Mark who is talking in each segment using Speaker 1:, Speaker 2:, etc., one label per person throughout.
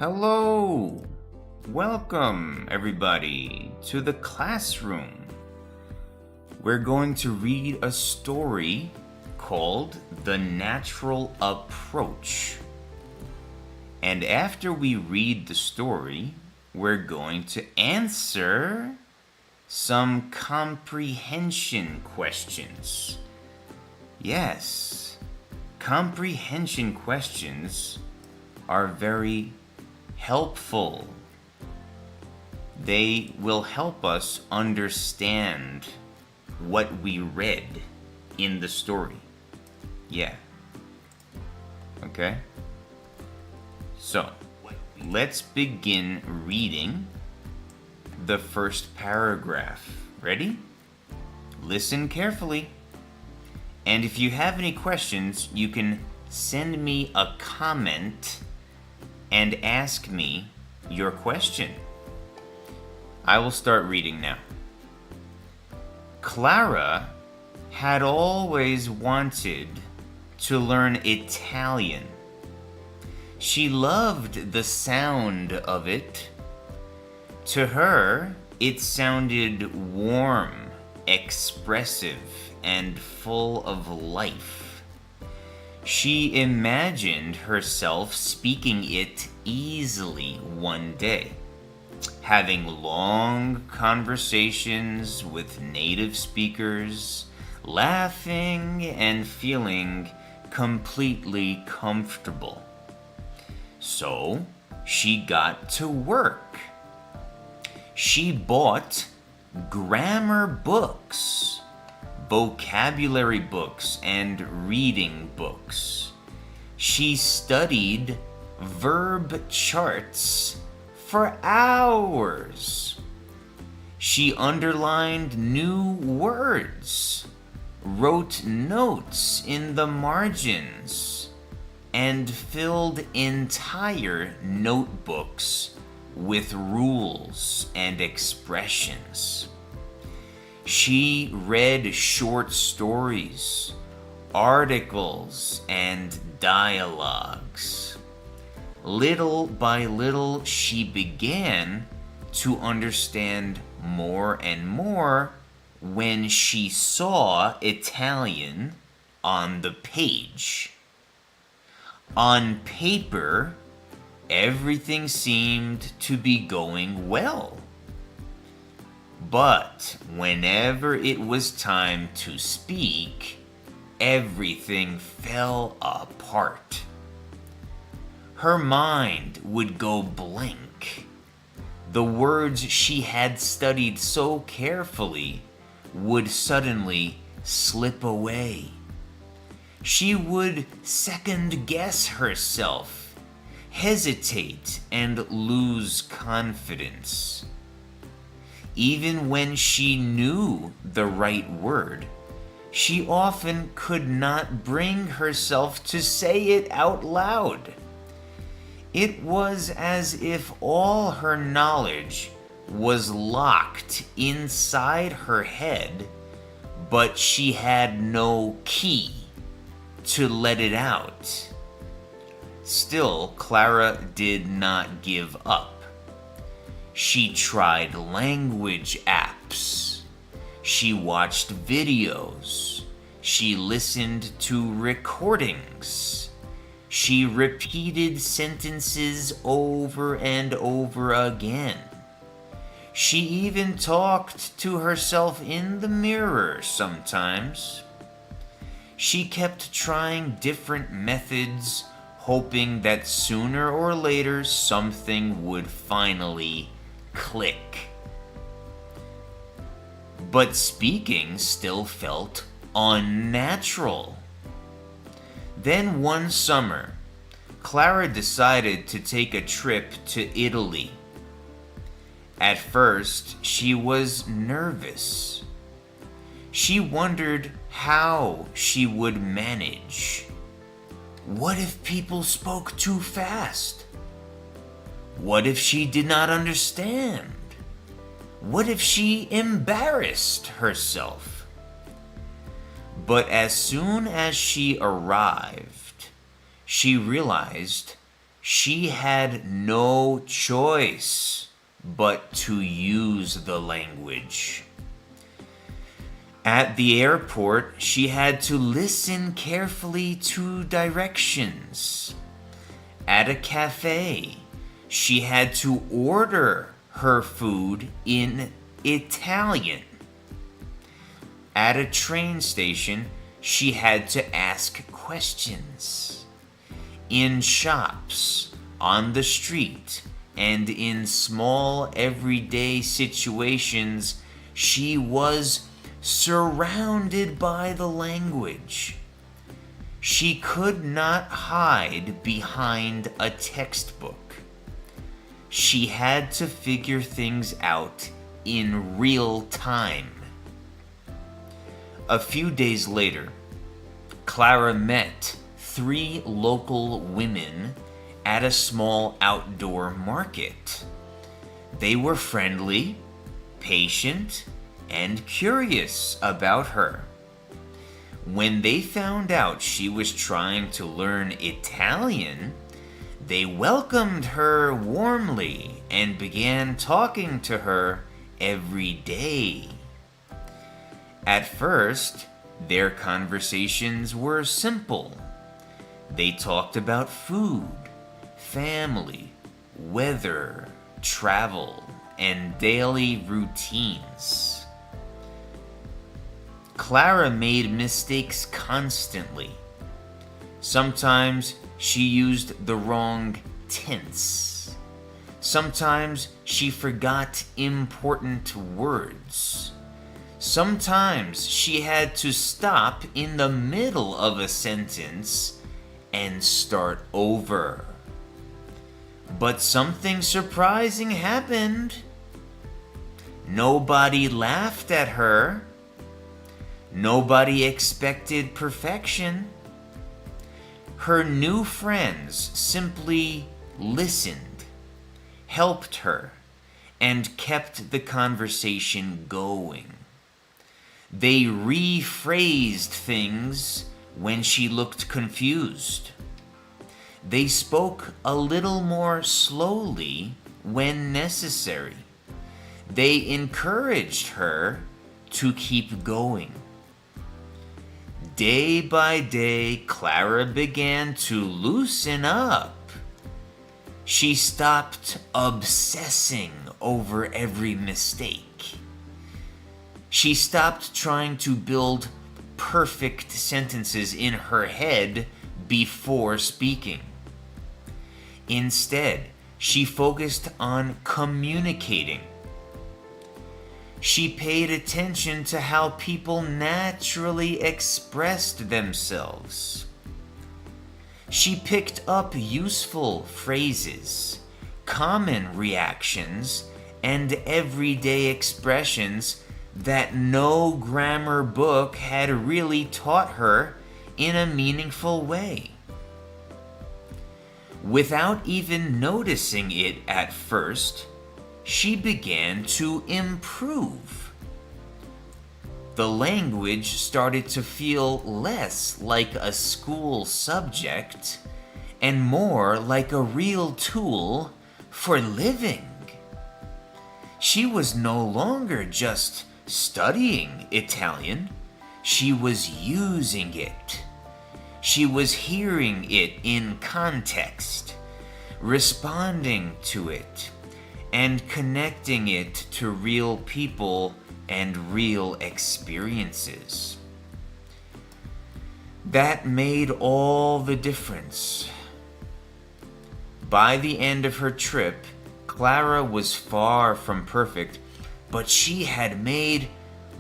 Speaker 1: Hello! Welcome, everybody, to the classroom. We're going to read a story called The Natural Approach. And after we read the story, we're going to answer some comprehension questions. Yes, comprehension questions are very helpful. They will help us understand what we read in the story. Yeah. Okay? So, let's begin reading the first paragraph. Ready? Listen carefully. And if you have any questions, you can send me a comment and ask me your question. I will start reading now. Clara had always wanted to learn Italian. She loved the sound of it. To her, it sounded warm, expressive, and full of life. She imagined herself speaking it easily one day, having long conversations with native speakers, laughing and feeling completely comfortable. So, she got to work. She bought grammar books, vocabulary books, and reading books. She studied verb charts for hours. She underlined new words, wrote notes in the margins, and filled entire notebooks with rules and expressions. She read short stories, articles, and dialogues. Little by little, she began to understand more and more when she saw Italian on the page. On paper, everything seemed to be going well. But whenever it was time to speak, everything fell apart. Her mind would go blank. The words she had studied so carefully would suddenly slip away. She would second guess herself, hesitate, and lose confidence. Even when she knew the right word, she often could not bring herself to say it out loud. It was as if all her knowledge was locked inside her head, but she had no key to let it out. Still, Clara did not give up. She tried language apps. She watched videos. She listened to recordings. She repeated sentences over and over again. She even talked to herself in the mirror sometimes. She kept trying different methods, hoping that sooner or later something would finally click. But speaking still felt unnatural. Then one summer, Clara decided to take a trip to Italy. At first, she was nervous. She wondered how she would manage. What if people spoke too fast? What if she did not understand? What if she embarrassed herself? But as soon as she arrived, she realized She had no choice but to use the language. At the airport, she had to listen carefully to directions. At a cafe, she had to order her food in Italian. At a train station, she had to ask questions. In shops, on the street, and in small everyday situations, she was surrounded by the language. She could not hide behind a textbook. She had to figure things out in real time. A few days later, Clara met 3 local women at a small outdoor market. They were friendly, patient, and curious about her. When they found out she was trying to learn Italian, they welcomed her warmly and began talking to her every day. At first, their conversations were simple. They talked about food, family, weather, travel, and daily routines. Clara made mistakes constantly. Sometimes she used the wrong tense. Sometimes she forgot important words. Sometimes she had to stop in the middle of a sentence and start over. But something surprising happened. Nobody laughed at her. Nobody expected perfection. Her new friends simply listened, helped her, and kept the conversation going. They rephrased things when she looked confused. They spoke a little more slowly when necessary. They encouraged her to keep going. Day by day, Clara began to loosen up. She stopped obsessing over every mistake. She stopped trying to build perfect sentences in her head before speaking. Instead, she focused on communicating. She paid attention to how people naturally expressed themselves. She picked up useful phrases, common reactions, and everyday expressions that no grammar book had really taught her in a meaningful way. Without even noticing it at first, she began to improve. The language started to feel less like a school subject and more like a real tool for living. She was no longer just studying Italian, she was using it. She was hearing it in context, responding to it, and connecting it to real people and real experiences. That made all the difference. By the end of her trip, Clara was far from perfect, but she had made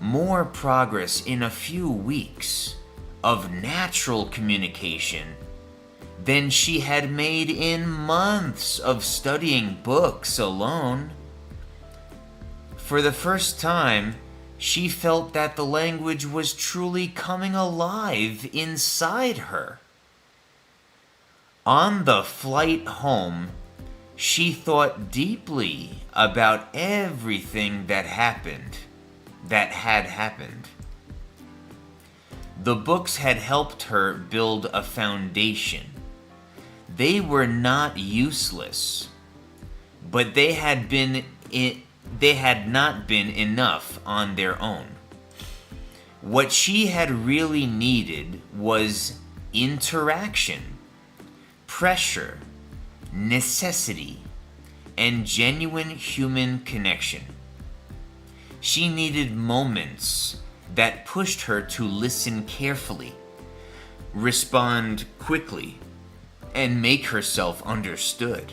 Speaker 1: more progress in a few weeks of natural communication than she had made in months of studying books alone. For the first time, she felt that the language was truly coming alive inside her. On the flight home, she thought deeply about everything that had happened. The books had helped her build a foundation. They were not useless, but they had not been enough on their own. What she had really needed was interaction, pressure, necessity, and genuine human connection. She needed moments that pushed her to listen carefully, respond quickly, and make herself understood.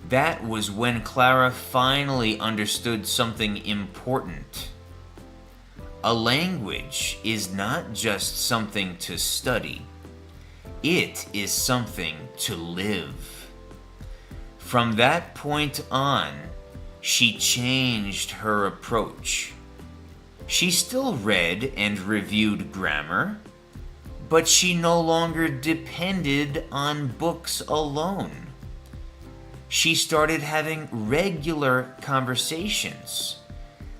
Speaker 1: That was when Clara finally understood something important. A language is not just something to study. It is something to live. From that point on, she changed her approach. She still read and reviewed grammar, but she no longer depended on books alone. She started having regular conversations,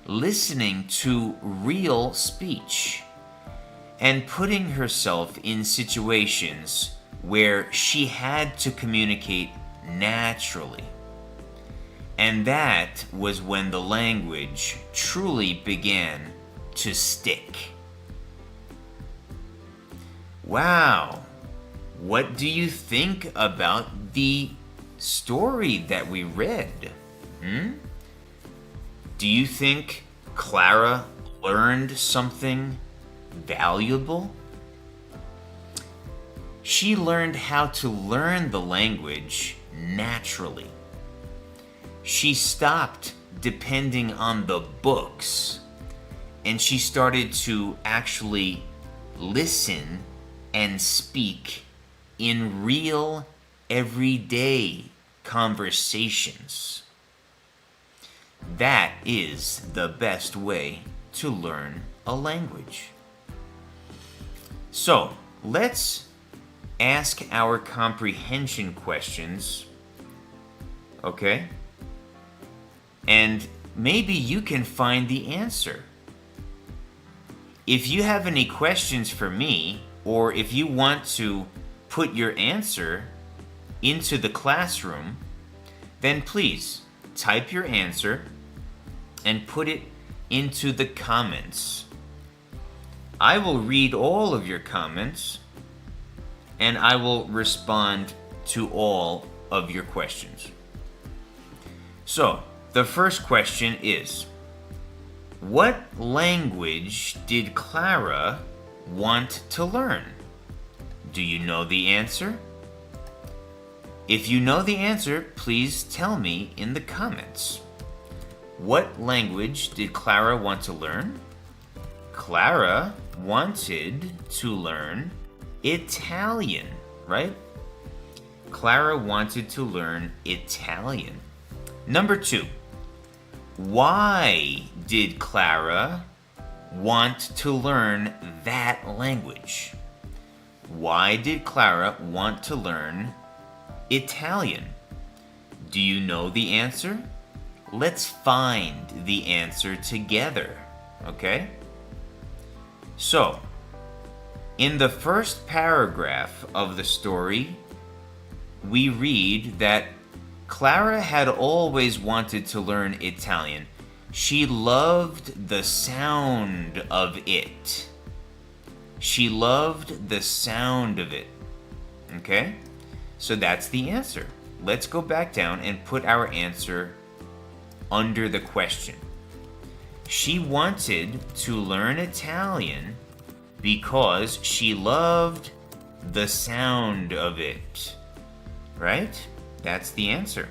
Speaker 1: listening to real speech, and putting herself in situations where she had to communicate naturally. And that was when the language truly began to stick. Wow, what do you think about the story that we read? Do you think Clara learned something valuable? She learned how to learn the language naturally. She stopped depending on the books, and she started to actually listen and speak in real, everyday conversations. That is the best way to learn a language. So, let's ask our comprehension questions, okay? And maybe you can find the answer. If you have any questions for me, or if you want to put your answer into the classroom, then please type your answer and put it into the comments. I will read all of your comments and I will respond to all of your questions. So, the first question is, what language did Clara want to learn? Do you know the answer? If you know the answer, please tell me in the comments. What language did Clara want to learn? Clara wanted to learn Italian, right? Clara wanted to learn Italian. Number 2, why did Clara want to learn that language? Why did Clara want to learn Italian? Do you know the answer? Let's find the answer together, okay? So, in the first paragraph of the story, we read that Clara had always wanted to learn Italian. She loved the sound of it. She loved the sound of it. Okay? So that's the answer. Let's go back down and put our answer under the question. She wanted to learn Italian because she loved the sound of it. Right? That's the answer.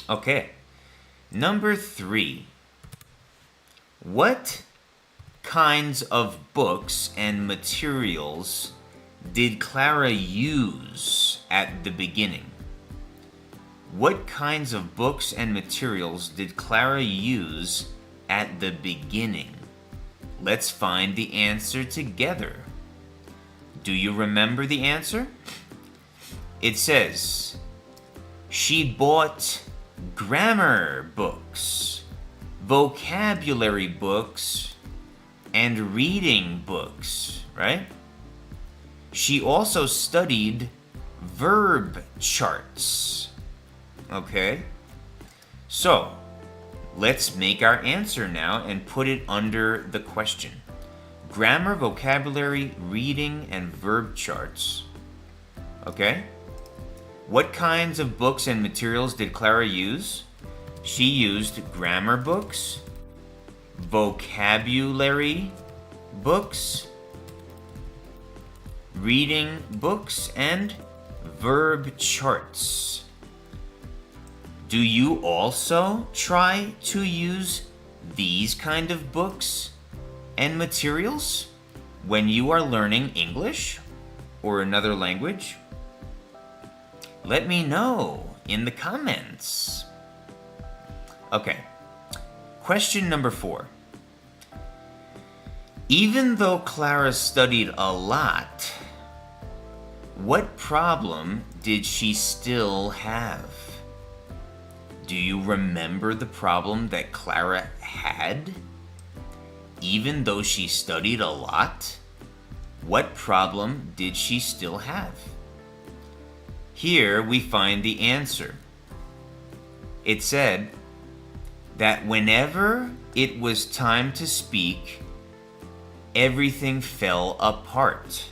Speaker 1: Okay. Number 3. What kinds of books and materials did Clara use at the beginning? What kinds of books and materials did Clara use at the beginning? Let's find the answer together. Do you remember the answer? It says, she bought grammar books, vocabulary books, and reading books, right? She also studied verb charts. Okay? So, let's make our answer now and put it under the question. Grammar, vocabulary, reading, and verb charts. Okay? What kinds of books and materials did Clara use? She used grammar books, vocabulary books, reading books, and verb charts. Do you also try to use these kind of books and materials when you are learning English or another language? Let me know in the comments. Okay, question number 4. Even though Clara studied a lot, what problem did she still have? Do you remember the problem that Clara had? Even though she studied a lot, what problem did she still have? Here we find the answer. It said that whenever it was time to speak, everything fell apart.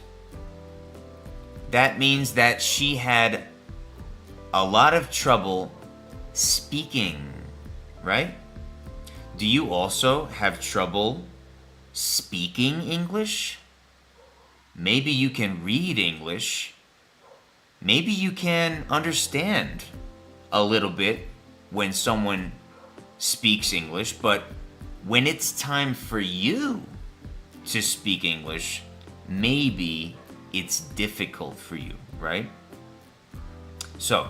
Speaker 1: That means that she had a lot of trouble speaking, right? Do you also have trouble speaking English? Maybe you can read English. Maybe you can understand a little bit when someone speaks English, but when it's time for you to speak English, maybe it's difficult for you, right? So,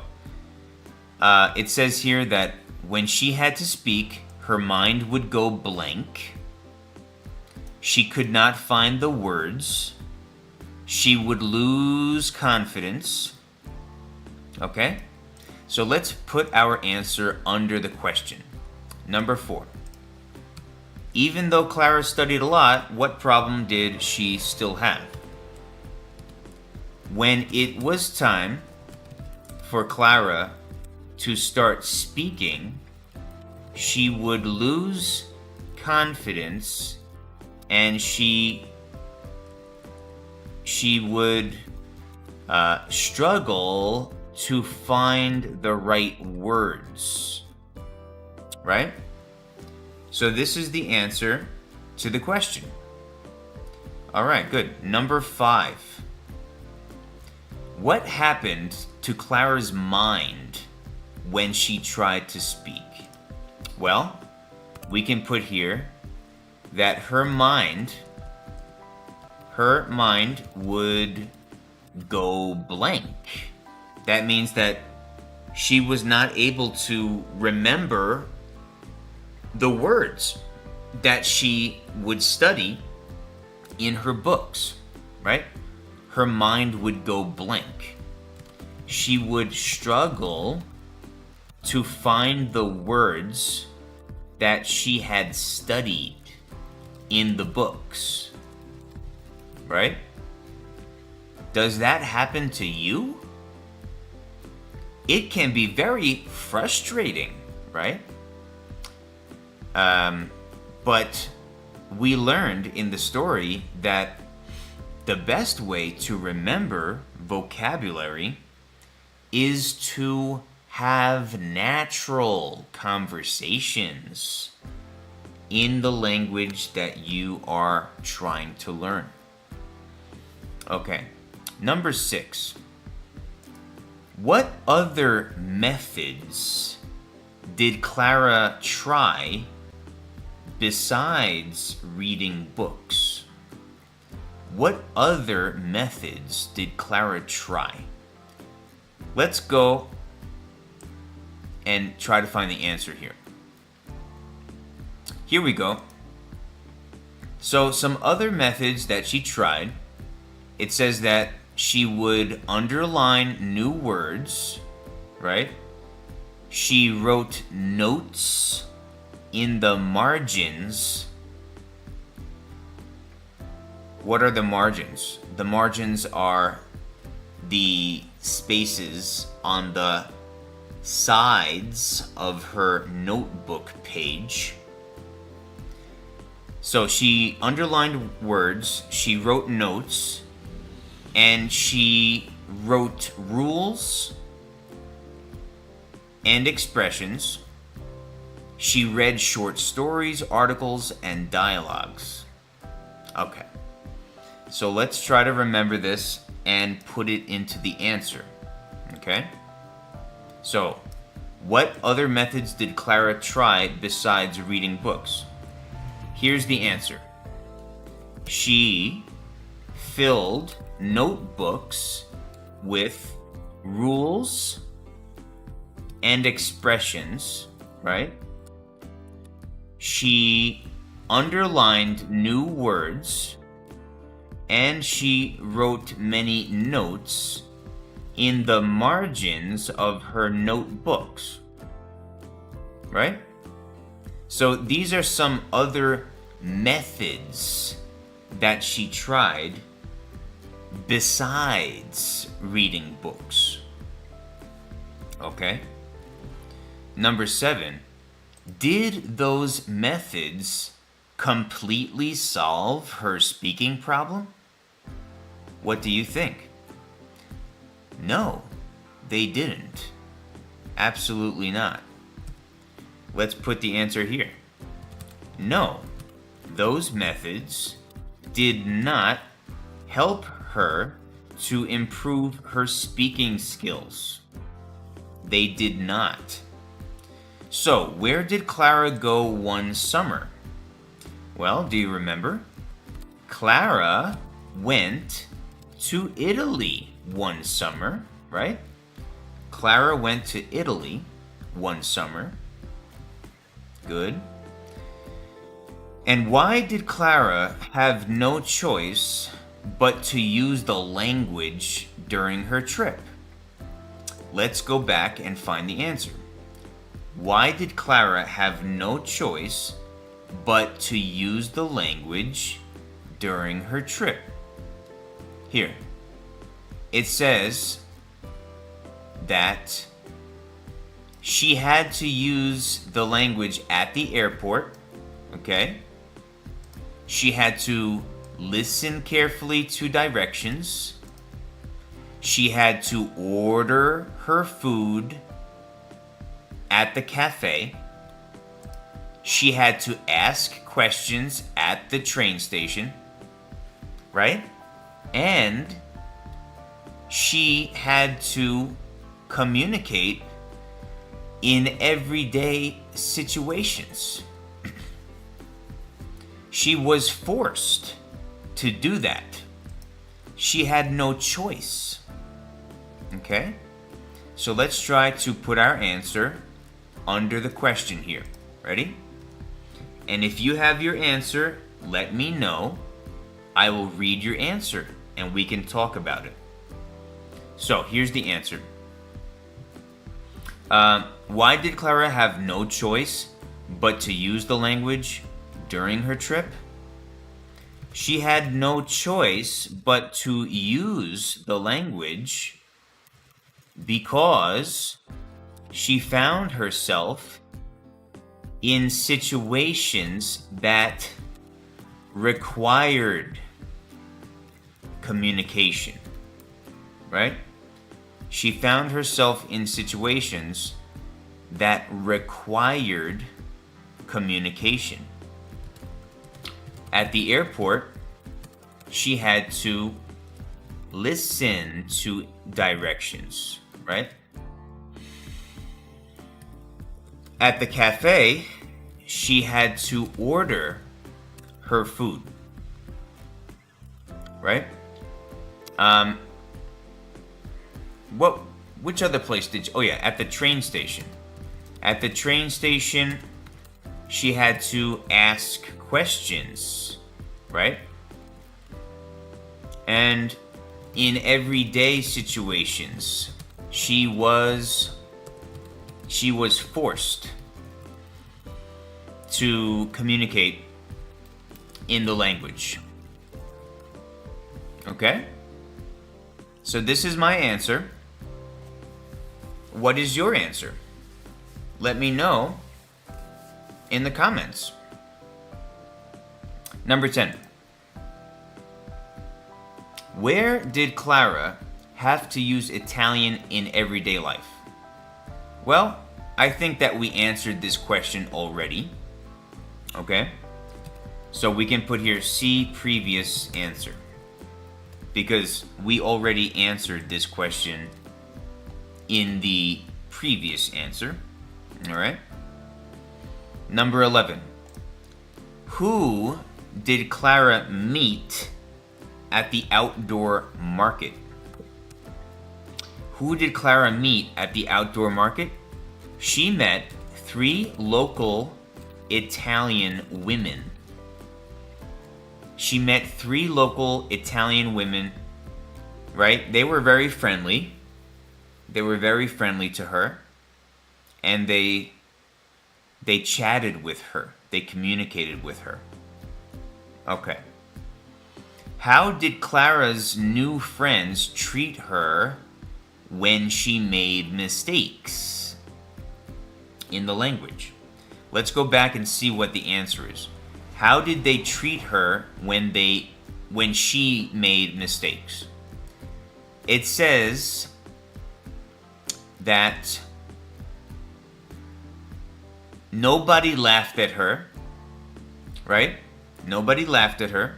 Speaker 1: it says here that when she had to speak, her mind would go blank. She could not find the words. She would lose confidence. Okay? So let's put our answer under the question. Number 4. Even though Clara studied a lot, what problem did she still have? When it was time for Clara to start speaking, she would lose confidence and she would struggle to find the right words, right? So this is the answer to the question. All right, good. Number 5. What happened to Clara's mind when she tried to speak? Well, we can put here that her mind would go blank. That means that she was not able to remember the words that she would study in her books, right? Her mind would go blank. She would struggle to find the words that she had studied in the books, right? Does that happen to you? It can be very frustrating, right? But we learned in the story that the best way to remember vocabulary is to have natural conversations in the language that you are trying to learn. Okay, number 6. What other methods did Clara try besides reading books? What other methods did Clara try? Let's go and try to find the answer here. Here we go. So some other methods that she tried, it says that she would underline new words, right? She wrote notes in the margins. What are the margins? the margins are the spaces on the sides of her notebook page. So she underlined words, she wrote notes, and she wrote rules and expressions. She read short stories, articles, and dialogues. Okay, so let's try to remember this and put it into the answer. Okay? So, what other methods did Clara try besides reading books? Here's the answer. She filled notebooks with rules and expressions, right? She underlined new words, and she wrote many notes in the margins of her notebooks, right? So these are some other methods that she tried besides reading books. Okay? Number 7. Did those methods completely solve her speaking problem? What do you think? No, they didn't. Absolutely not. Let's put the answer here. No, those methods did not help her to improve her speaking skills. They did not. So, where did Clara go one summer? Well, do you remember? Clara went to Italy one summer, right? Clara went to Italy one summer. Good. And why did Clara have no choice but to use the language during her trip? Let's go back and find the answer. Why did Clara have no choice but to use the language during her trip? Here, it says that she had to use the language at the airport, okay? She had to listen carefully to directions. She had to order her food at the cafe. She had to ask questions at the train station, right? And she had to communicate in everyday situations. She was forced to do that. She had no choice. Okay? So let's try to put our answer under the question here. Ready? And if you have your answer, let me know. I will read your answer and we can talk about it. So here's the answer. Why did Clara have no choice but to use the language during her trip? She had no choice but to use the language because she found herself in situations that required communication, right? She found herself in situations that required communication. At the airport, she had to listen to directions, right? At the cafe, she had to order her food, right? Which other place did you... Oh yeah, at the train station. At the train station, she had to ask questions, right? And in everyday situations, she was forced to communicate in the language. Okay? So this is my answer. What is your answer? Let me know in the comments. Number 10. Where did Clara have to use Italian in everyday life? Well, I think that we answered this question already. Okay? So we can put here C previous answer, because we already answered this question in the previous answer. Alright? Number 11. Who did Clara meet at the outdoor market? Who did Clara meet at the outdoor market? She met 3 local Italian women. She met 3 local Italian women, right? They were very friendly. They were very friendly to her. And they chatted with her. They communicated with her. Okay. How did Clara's new friends treat her when she made mistakes in the language? Let's go back and see what the answer is. How did they treat her when she made mistakes? It says that nobody laughed at her, right? Nobody laughed at her.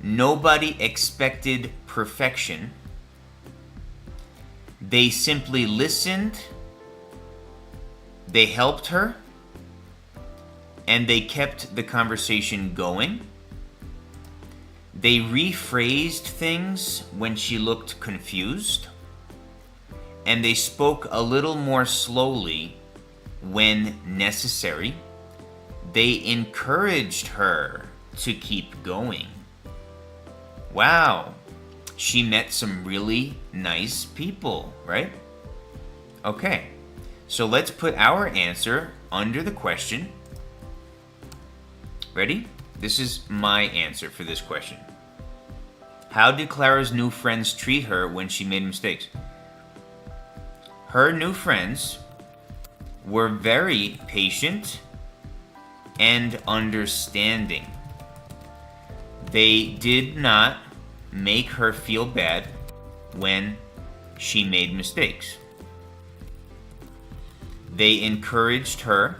Speaker 1: Nobody expected perfection. They simply listened. They helped her. And they kept the conversation going. They rephrased things when she looked confused. And they spoke a little more slowly when necessary. They encouraged her to keep going. Wow, she met some really nice people, right? Okay, so let's put our answer under the question. Ready? This is my answer for this question. How did Clara's new friends treat her when she made mistakes? Her new friends were very patient and understanding. They did not make her feel bad when she made mistakes. They encouraged her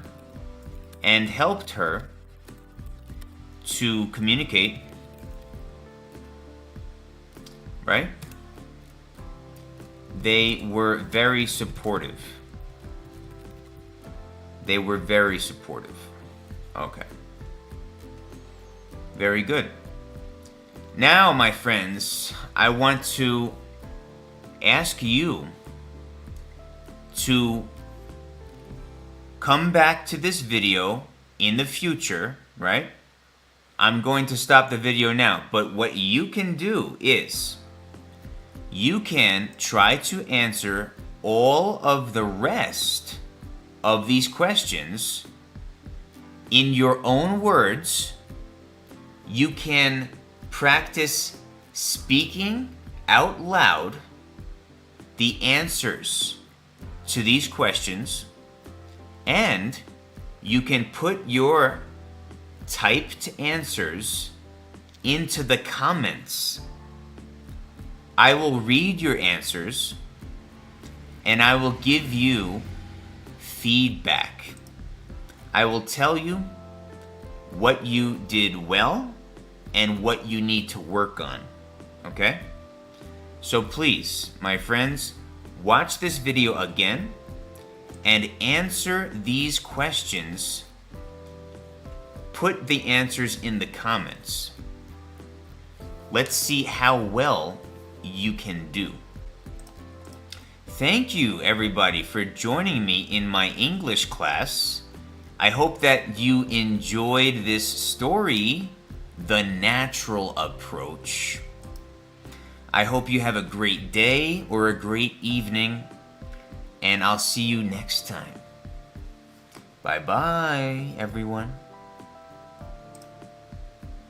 Speaker 1: and helped her to communicate, right? They were very supportive. They were very supportive. Okay. Very good. Now, my friends, I want to ask you to come back to this video in the future, right? I'm going to stop the video now, but what you can do is you can try to answer all of the rest of these questions in your own words. You can practice speaking out loud the answers to these questions, and you can put your typed answers into the comments. I will read your answers and I will give you feedback. I will tell you what you did well and what you need to work on. Okay? So please, my friends, watch this video again and answer these questions. Put the answers in the comments. Let's see how well you can do. Thank you, everybody, for joining me in my English class. I hope that you enjoyed this story, The Natural Approach. I hope you have a great day or a great evening, and I'll see you next time. Bye-bye, everyone.